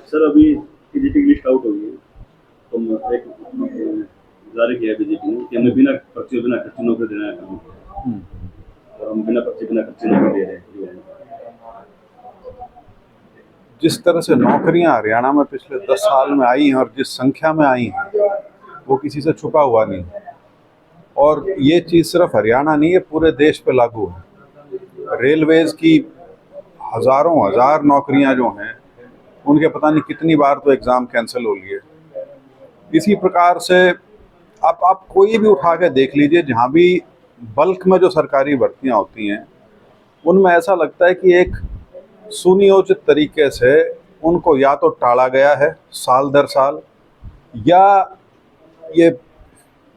Sir अभी TGT की list out हो गई है। तो एक जारी किया है बीजेपी ने कि हमें बिना पर्ची बिना खर्ची नौकरी देना है काम। और हम बिना पर्ची बिना खर्ची नौकरी दे रहे हैं युवाओं जिस तरह से नौकरियां हरियाणा में पिछले 10 साल में आई हैं और जिस संख्या में आई हैं वो किसी से छुपा हुआ नहीं। और ये चीज़ सिर्फ हरियाणा नहीं, ये पूरे देश पे लागू है। रेलवेज की हज़ारों हज़ार नौकरियां जो हैं उनके पता नहीं कितनी बार तो एग्ज़ाम कैंसिल हो लिए। इसी प्रकार से आप कोई भी उठा के देख लीजिए, जहाँ भी बल्क में जो सरकारी भर्तियां होती हैं उनमें ऐसा लगता है कि एक सुनियोजित तरीके से उनको या तो टाला गया है साल दर साल, या ये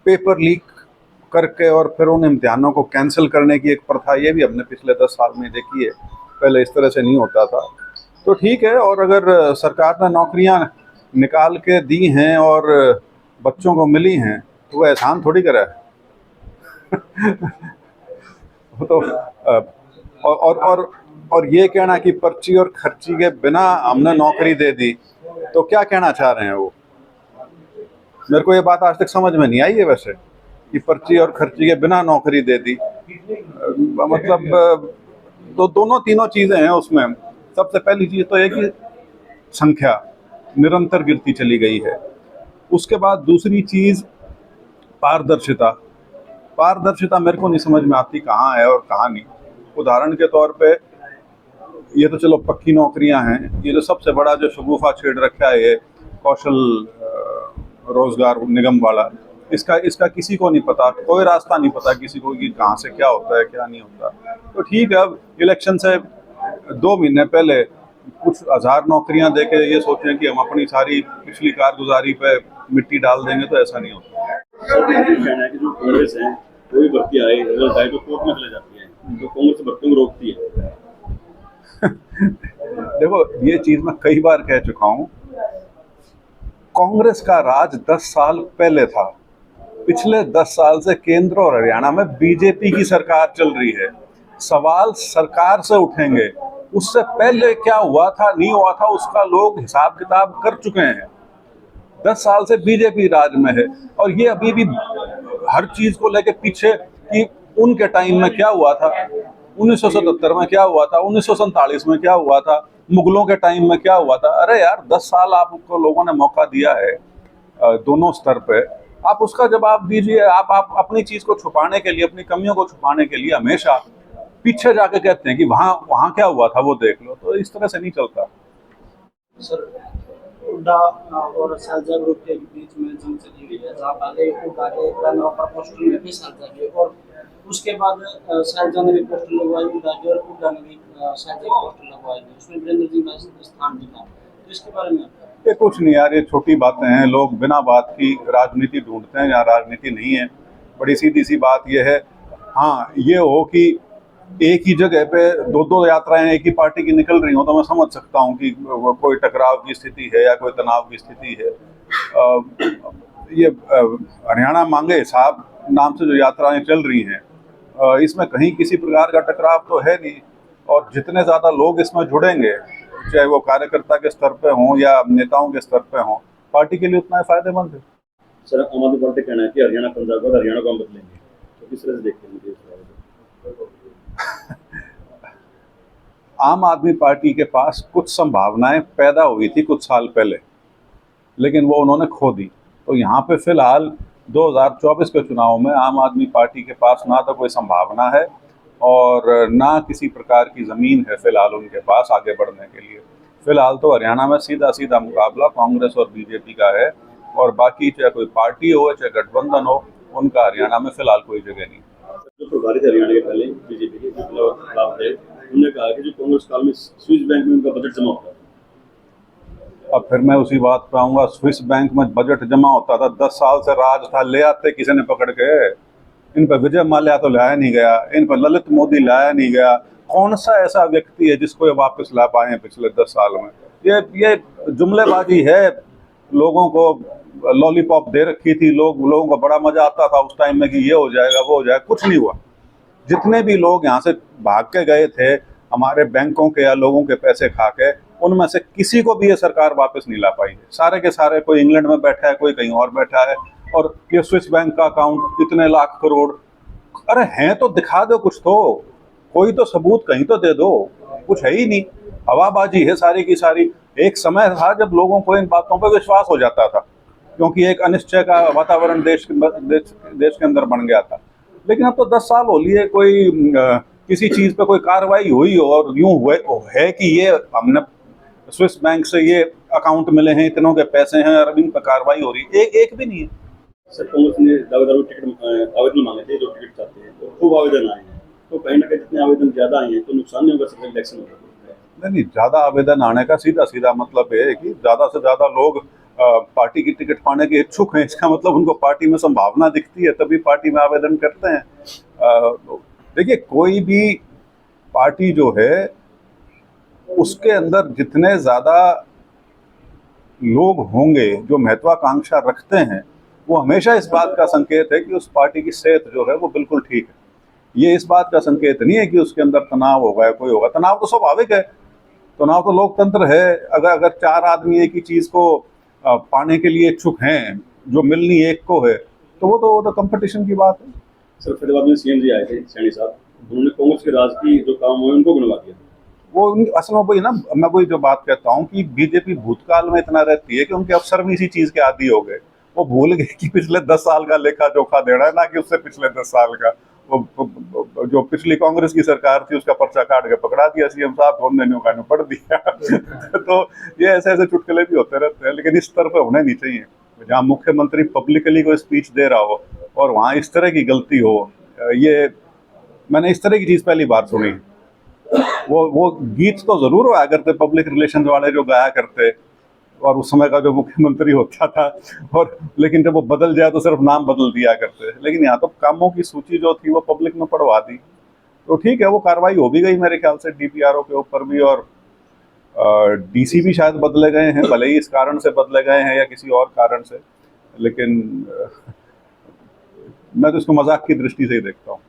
पेपर लीक करके और फिर उन इम्तिहानों को कैंसिल करने की एक प्रथा, ये भी हमने पिछले 10 साल में देखी है। पहले इस तरह से नहीं होता था। तो ठीक है, और अगर सरकार ने नौकरियां निकाल के दी हैं और बच्चों को मिली हैं तो वो एहसान थोड़ी करा है। वो तो और ये कहना कि पर्ची और खर्ची के बिना हमने नौकरी दे दी, तो क्या कहना चाह रहे हैं वो? मेरे को ये बात आज तक समझ में नहीं आई है वैसे, कि पर्ची और खर्ची के बिना नौकरी दे दी। मतलब तो दोनों तीनों चीज़ें हैं उसमें। सबसे पहली चीज़ तो ये कि संख्या निरंतर गिरती चली गई है। उसके बाद दूसरी चीज़ पारदर्शिता। पारदर्शिता मेरे को नहीं समझ में आती कहाँ है और कहाँ नहीं। उदाहरण के तौर पे ये तो चलो पक्की नौकरियां हैं, ये जो सबसे बड़ा जो शगुफा छेड़ रखा है ये कौशल रोजगार निगम वाला, इसका इसका किसी को नहीं पता, कोई रास्ता नहीं पता किसी को कि कहाँ से क्या होता है क्या नहीं होता। तो ठीक है, अब इलेक्शन से 2 महीने पहले कुछ हज़ार नौकरियां दे के ये सोचें कि हम अपनी सारी पिछली कारगुजारी पे मिट्टी डाल देंगे, तो ऐसा नहीं होता। सर ये कहना है कि जो कांग्रेस है कोई भर्ती आए रिजल्ट आए तो कोर्ट में चले जाती है, तो कांग्रेस भर्तियों को रोकती है। देखो, ये चीज़ मैं कई बार कह चुका हूँ, कांग्रेस का राज 10 साल पहले था। पिछले 10 साल से केंद्र और हरियाणा में बीजेपी की सरकार चल रही है। सवाल सरकार से उठेंगे, उससे पहले क्या हुआ था नहीं हुआ था उसका लोग हिसाब किताब कर चुके हैं। 10 साल से बीजेपी राज में है, और ये अभी भी हर चीज को लेके पीछे कि उनके टाइम में क्या हुआ था, 1977 में क्या हुआ था, 1947 में क्या हुआ था, मुगलों के टाइम में क्या हुआ था। अरे यार, 10 साल आपको लोगों ने मौका दिया है दोनों स्तर पे, आप उसका जवाब दीजिए। आप अपनी चीज को छुपाने के लिए, अपनी कमियों को छुपाने के लिए हमेशा पीछे जाके कहते हैं कि वहां वहां क्या हुआ था वो देख लो, तो इस तरह से नहीं चलता। सर, हुड्डा और शारजा ग्रुप के बीच में जंग चली हुई है, जहाँ पहले हुड्डा के बैनर पर पोस्टर में भी शारजा के, और उसके बाद शारजा ने भी पोस्टर लगवाई हुड्डा की, और हुड्डा ने भी शारजा के पोस्टर लगवाए थे, उसमें वीरेंद्र जी का स्थान भी था। तो इसके बारे में ये कुछ नहीं यार, ये छोटी बातें हैं। लोग बिना बात की राजनीति ढूंढते हैं, यहाँ राजनीति नहीं है। बड़ी सीधी सी बात ये है। हाँ, ये हो कि एक ही जगह पे दो दो यात्राएं एक ही पार्टी की निकल रही हो तो मैं समझ सकता हूँ कि कोई टकराव की स्थिति है या कोई तनाव की स्थिति है। ये हरियाणा मांगे हिसाब नाम से जो यात्राएं चल रही हैं, इसमें कहीं किसी प्रकार का टकराव तो है नहीं। और जितने ज़्यादा लोग इसमें जुड़ेंगे, चाहे वो कार्यकर्ता के स्तर पे हों या नेताओं के स्तर पे हों, पार्टी के लिए उतना ही फायदेमंद है। सर आम आदमी पार्टी कहना है कि हरियाणा पंजाब का हरियाणा को हम बदलेंगे, तो किस तरह से देखते हैं मुझे इस बारे में? आम आदमी पार्टी के पास कुछ संभावनाएं पैदा हुई थी कुछ साल पहले, लेकिन वो उन्होंने खो दी। तो यहाँ पे फिलहाल 2024 के चुनाव में आम आदमी पार्टी के पास ना तो कोई संभावना है और ना किसी प्रकार की ज़मीन है फिलहाल उनके पास आगे बढ़ने के लिए। फिलहाल तो हरियाणा में सीधा सीधा मुकाबला कांग्रेस और बीजेपी का है, और बाकी चाहे कोई पार्टी हो चाहे गठबंधन हो, उनका हरियाणा में फिलहाल कोई जगह नहीं। जो प्रभारी थे हरियाणा के पहले बीजेपी के जो खिलाफ थे, उन्होंने कहा कि जो कांग्रेस काल में स्विस बैंक में उनका बजट जमा होता था। अब फिर मैं उसी बात पे आऊँगा, स्विस बैंक में बजट जमा होता था, 10 साल से राज था, ले आते किसी ने पकड़ के। इन पर विजय माल्या तो लाया नहीं गया, इन पर ललित मोदी लाया नहीं गया। कौन सा ऐसा व्यक्ति है जिसको ये वापस ला पाए हैं पिछले 10 साल में? ये जुमलेबाजी है। लोगों को लॉलीपॉप दे रखी थी, लोगों को बड़ा मजा आता था उस टाइम में कि ये हो जाएगा वो हो जाएगा, कुछ नहीं हुआ। जितने भी लोग यहाँ से भाग के गए थे हमारे बैंकों के या लोगों के पैसे खा के, उनमें से किसी को भी ये सरकार वापस नहीं ला पाई है। सारे के सारे, कोई इंग्लैंड में बैठा है, कोई कहीं और बैठा है, और ये स्विस बैंक का अकाउंट इतने लाख करोड़, अरे हैं तो दिखा दो कुछ, तो कोई तो सबूत कहीं तो दे दो। कुछ है ही नहीं, हवाबाजी है सारी की सारी। एक समय था जब लोगों को इन बातों पर विश्वास हो जाता था, क्योंकि एक अनिश्चय का वातावरण देश के अंदर बन गया था। लेकिन अब तो 10 साल हो लिए कोई किसी चीज पे कोई कार्रवाई हुई हो, और यूं हुए है कि ये हमने स्विस बैंक से ये अकाउंट मिले हैं, इतनों के पैसे हैं, और अभी इन पर कार्रवाई हो रही है, एक भी नहीं है। सर, कांग्रेस ने दावेदारों टिकट आवेदन मांगे थे, जो टिकट चाहते हैं, और खूब आवेदन आए हैं, तो कहीं ना कहीं जितने आवेदन ज्यादा आए हैं तो नुकसान नहीं होगा, सर इलेक्शन होगा। नहीं, ज्यादा आवेदन आने का सीधा सीधा मतलब ये है कि ज्यादा से ज्यादा लोग पार्टी की टिकट पाने के इच्छुक हैं। इसका मतलब उनको पार्टी में संभावना दिखती है, तभी पार्टी में आवेदन करते हैं। देखिए, कोई भी पार्टी जो है उसके अंदर जितने ज्यादा लोग होंगे जो महत्वाकांक्षा रखते हैं, वो हमेशा इस बात का संकेत है कि उस पार्टी की सेहत जो है वो बिल्कुल ठीक है। ये इस बात का संकेत नहीं है कि उसके अंदर तनाव होगा, कोई होगा। तनाव तो स्वाभाविक है, तनाव तो लोकतंत्र है। अगर 4 आदमी एक ही चीज को पाने के लिए इच्छुक हैं, जो मिलनी एक को है, तो वो तो कंपटीशन की बात है। सर, फरीदाबाद में सीएम जी आए थे, सैनी साहब, उन्होंने कांग्रेस के राज की जो काम हुए उनको गिनवा दिया। वो असल में वही ना, मैं वही जो बात कहता हूँ कि बीजेपी भूतकाल में इतना रहती है कि उनके अफसर भी इसी चीज के आदी हो गए। वो भूल गए कि पिछले 10 साल का लेखा जोखा देना है, ना कि उससे पिछले 10 साल का। वो जो पिछली कांग्रेस की सरकार थी उसका पर्चा काट के पकड़ा दिया सीएम साहब को, हमने पढ़ दिया। तो ये ऐसे ऐसे चुटकुले भी होते रहते हैं, लेकिन इस तरह पे होने नहीं चाहिए। जहाँ मुख्यमंत्री पब्लिकली कोई स्पीच दे रहा हो और वहाँ इस तरह की गलती हो, ये मैंने इस तरह की चीज पहली बार सुनी। वो गीत तो जरूर हुआ करते पब्लिक रिलेशन वाले जो गाया करते, और उस समय का जो मुख्यमंत्री होता था, और लेकिन जब वो बदल जाए तो सिर्फ नाम बदल दिया करते। लेकिन यहाँ तो कामों की सूची जो थी वो पब्लिक में पढ़वा दी, तो ठीक है, वो कार्रवाई हो भी गई मेरे ख्याल से डीपीआरओ के ऊपर भी, और डीसी भी शायद बदले गए हैं, भले ही इस कारण से बदले गए हैं या किसी और कारण से, लेकिन मैं तो इसको मजाक की दृष्टि से ही देखता हूँ।